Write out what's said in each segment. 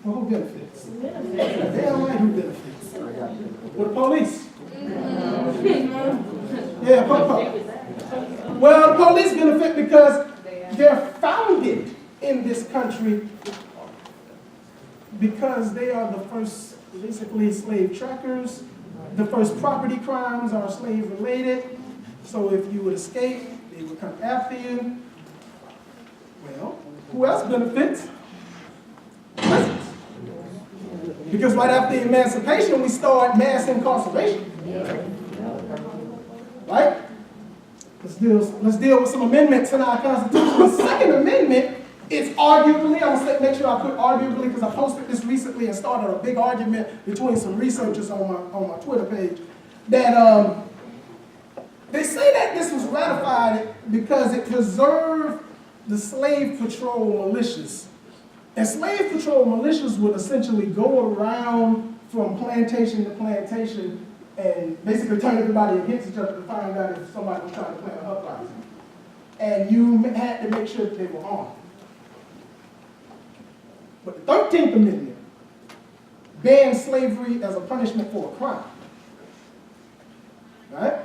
Well, who benefits? Damn right, who benefits? Well, the police. Yeah, well, the police benefit because they're founded in this country because they are the first, basically, slave trackers. The first property crimes are slave related. So if you would escape, they would come after you. Well, who else benefits? Prisons. Because right after emancipation, we start mass incarceration. Right? Let's deal with some amendments in our Constitution. The Second Amendment is arguably, I'm going to make sure I put arguably because I posted this recently and started a big argument between some researchers on my Twitter page, that they say that this was ratified because it preserved the slave patrol militias. And slave patrol militias would essentially go around from plantation to plantation and basically turn everybody against each other to find out if somebody was trying to plant a uprising. And you had to make sure that they were armed. But the 13th Amendment banned slavery as a punishment for a crime. Right?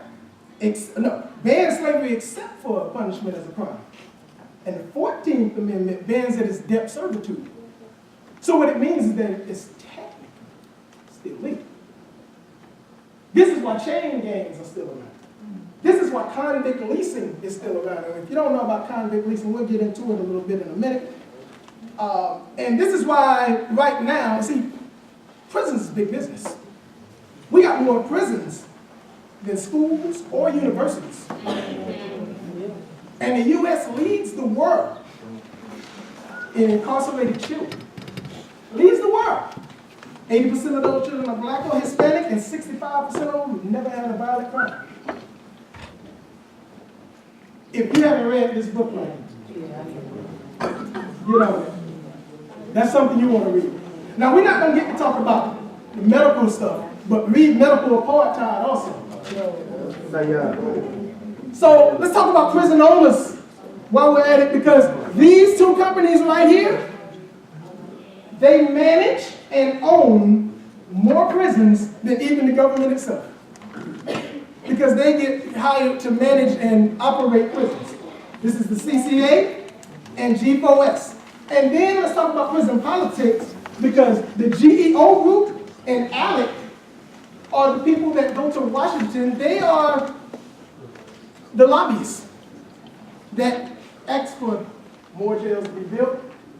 Banned slavery except for a punishment as a crime. And the 14th Amendment bans it as debt servitude. So what it means is that it's technically still legal. This is why chain gangs are still around. This is why convict leasing is still around. And if you don't know about convict leasing, we'll get into it a little bit in a minute. And this is why right now, see, prisons is big business. We got more prisons than schools or universities. And the U.S. leads the world in incarcerated children. Leads the world. 80% of those children are black or Hispanic, and 65% of them never had a violent crime. If you haven't read this book, you know, that's something you want to read. Now, we're not going to get to talk about the medical stuff, but read Medical Apartheid also. So let's talk about prison owners while we're at it, because these two companies right here, they manage and own more prisons than even the government itself. Because they get hired to manage and operate prisons. This is the CCA and G4S. And then let's talk about prison politics, because the GEO group and ALEC are the people that go to Washington. They are the lobbyists that ask for more jails to be built,